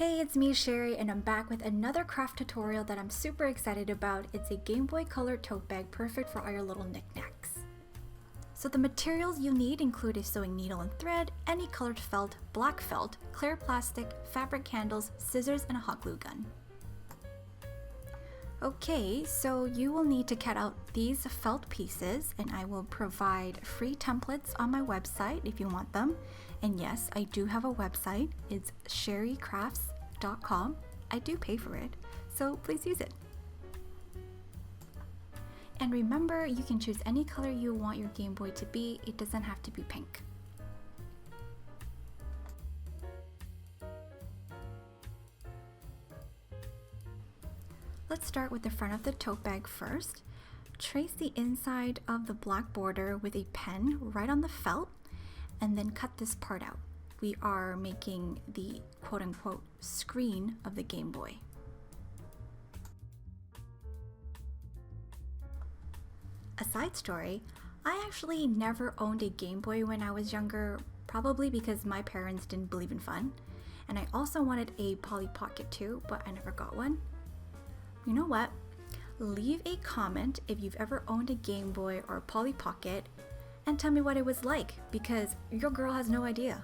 Hey, it's me Sherry and I'm back with another craft tutorial that I'm super excited about. It's a Game Boy Color tote bag perfect for all your little knickknacks. So the materials you need include a sewing needle and thread, any colored felt, black felt, clear plastic, fabric candles, scissors, and a hot glue gun. Okay, so you will need to cut out these felt pieces and I will provide free templates on my website if you want them. And yes, I do have a website. It's sherrycrafts.com. I do pay for it, so please use it. And remember, you can choose any color you want your Game Boy to be. It doesn't have to be pink. Let's start with the front of the tote bag first. Trace the inside of the black border with a pen right on the felt and then cut this part out. We are making the quote-unquote screen of the Game Boy. A side story, I actually never owned a Game Boy when I was younger, probably because my parents didn't believe in fun. And I also wanted a Polly Pocket too, but I never got one. You know what? Leave a comment if you've ever owned a Game Boy or Polly Pocket and tell me what it was like, because your girl has no idea.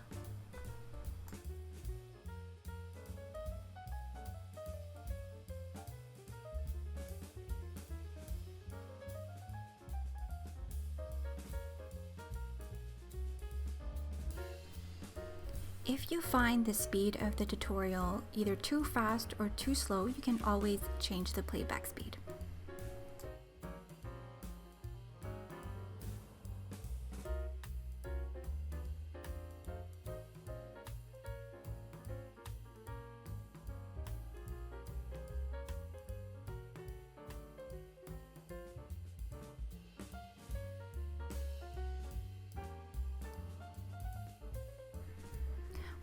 If you find the speed of the tutorial either too fast or too slow, you can always change the playback speed.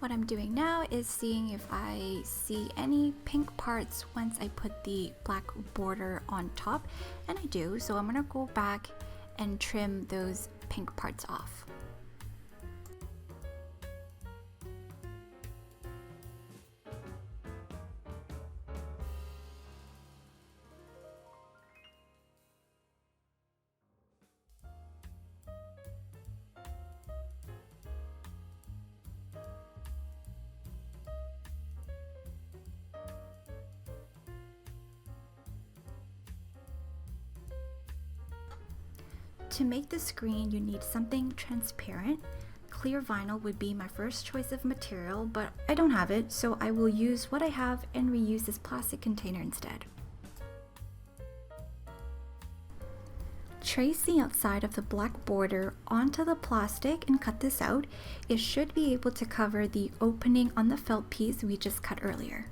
What I'm doing now is seeing if I see any pink parts once I put the black border on top, and I do, so I'm gonna go back and trim those pink parts off. To make the screen, you need something transparent. Clear vinyl would be my first choice of material, but I don't have it, so I will use what I have and reuse this plastic container instead. Trace the outside of the black border onto the plastic and cut this out. It should be able to cover the opening on the felt piece we just cut earlier.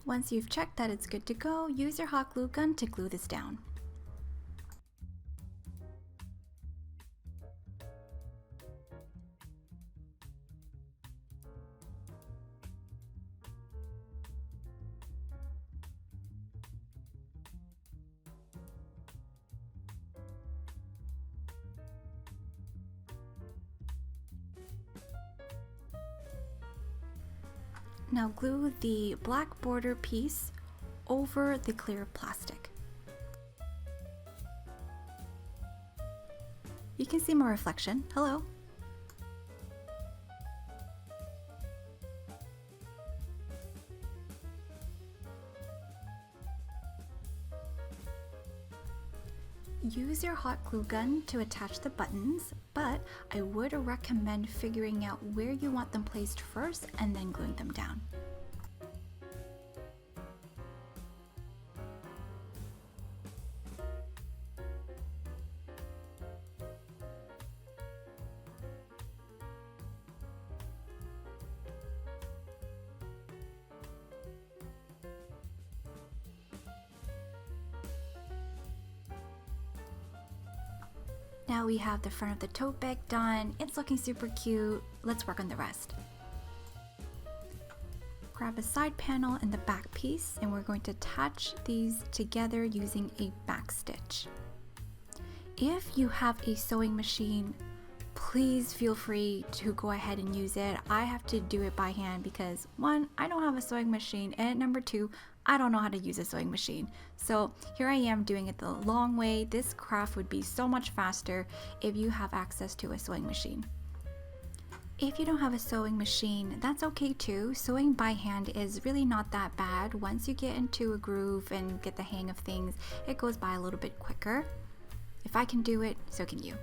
Once you've checked that it's good to go, use your hot glue gun to glue this down. Now glue the black border piece over the clear plastic. You can see my reflection. Hello. Use your hot glue gun to attach the buttons, but I would recommend figuring out where you want them placed first and then gluing them down. Now we have the front of the tote bag done. It's looking super cute. Let's work on the rest. grab a side panel and the back piece, and we're going to attach these together using a back stitch. If you have a sewing machine, please feel free to go ahead and use it. I have to do it by hand because 1, I don't have a sewing machine, and number 2, I don't know how to use a sewing machine. So here I am doing it the long way. This craft would be so much faster if you have access to a sewing machine. If you don't have a sewing machine, that's okay too. Sewing by hand is really not that bad. Once you get into a groove and get the hang of things, it goes by a little bit quicker. If I can do it, so can you.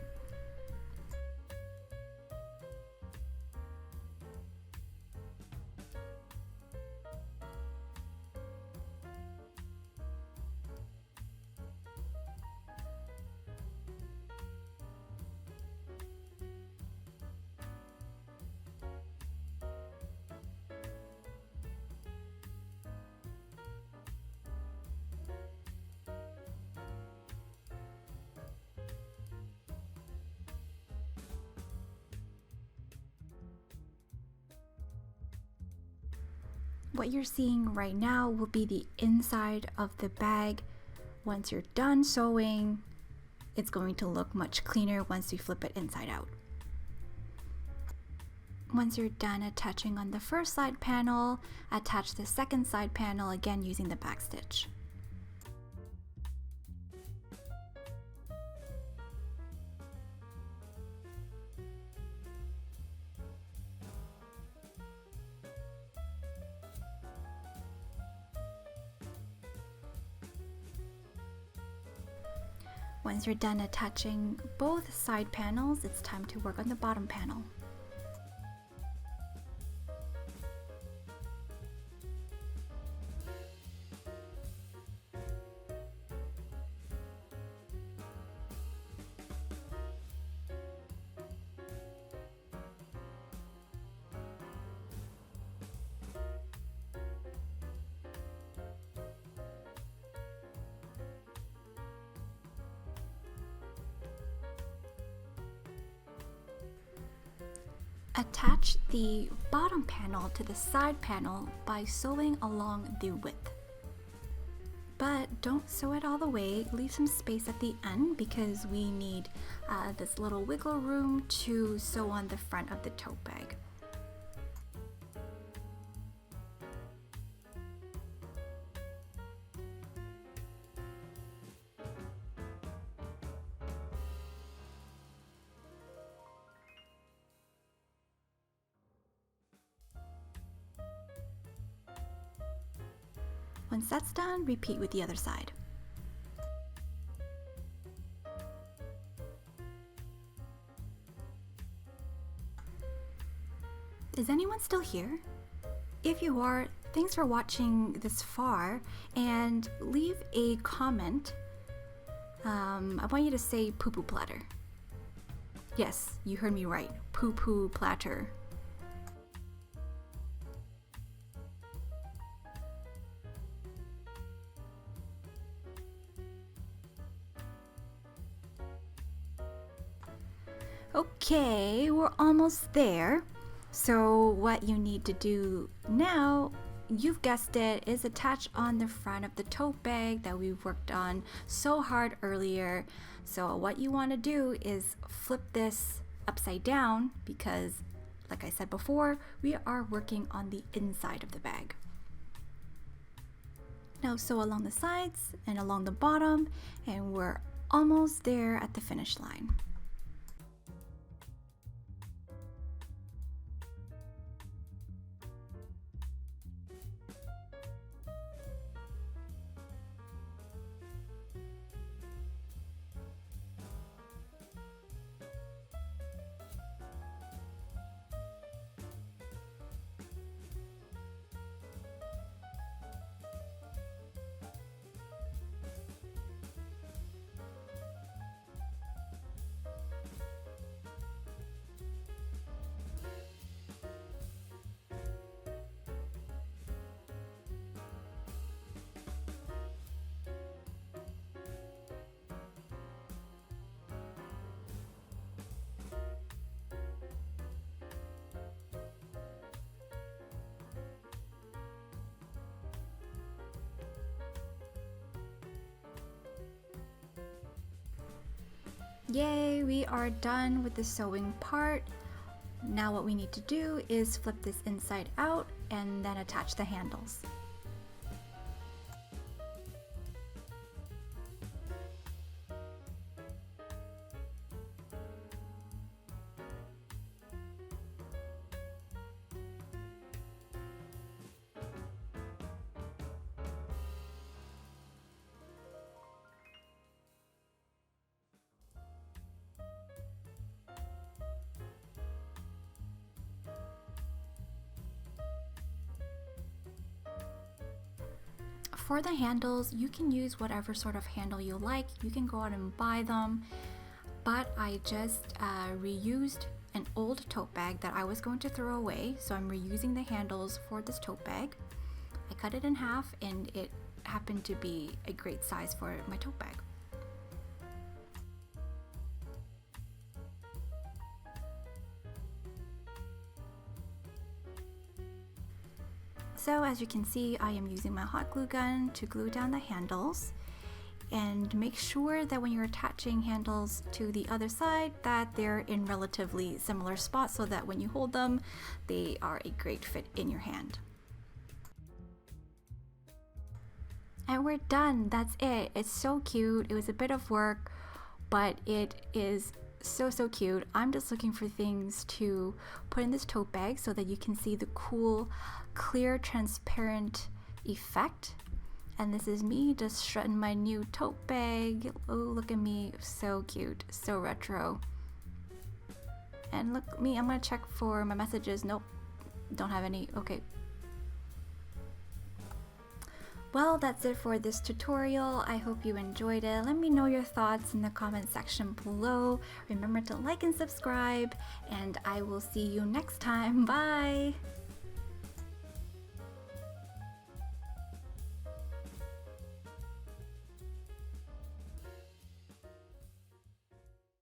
What you're seeing right now will be the inside of the bag. Once you're done sewing, it's going to look much cleaner once we flip it inside out. Once you're done attaching on the first side panel, attach the second side panel again using the back stitch. Once you're done attaching both side panels, it's time to work on the bottom panel. Attach the bottom panel to the side panel by sewing along the width. But don't sew it all the way, leave some space at the end because we need this little wiggle room to sew on the front of the tote bag. Once that's done, repeat with the other side. Is anyone still here? If you are, thanks for watching this far, and leave a comment. I want you to say poo-poo platter. Yes, you heard me right, poo-poo platter. Okay, we're almost there. So what you need to do now, you've guessed it, is attach on the front of the tote bag that we worked on so hard earlier. So what you want to do is flip this upside down because, like I said before, we are working on the inside of the bag. Now sew along the sides and along the bottom, and we're almost there at the finish line. Yay, we are done with the sewing part. Now what we need to do is flip this inside out and then attach the handles. For the handles, you can use whatever sort of handle you like. You can go out and buy them, but I just reused an old tote bag that I was going to throw away, so I'm reusing the handles for this tote bag. I cut it in half and it happened to be a great size for my tote bag. So as you can see, I am using my hot glue gun to glue down the handles, and make sure that when you're attaching handles to the other side that they're in relatively similar spots so that when you hold them, they are a great fit in your hand. And we're done, that's it. It's so cute. It was a bit of work, but it is so cute. I'm just looking for things to put in this tote bag so that you can see the cool, clear, transparent effect. And this is me just strutting my new tote bag. Oh, look at me, so cute, so retro. And look at me, I'm gonna check for my messages. Nope, don't have any. Okay. Well, that's it for this tutorial. I hope you enjoyed it. Let me know your thoughts in the comment section below. Remember to like and subscribe, and I will see you next time. Bye!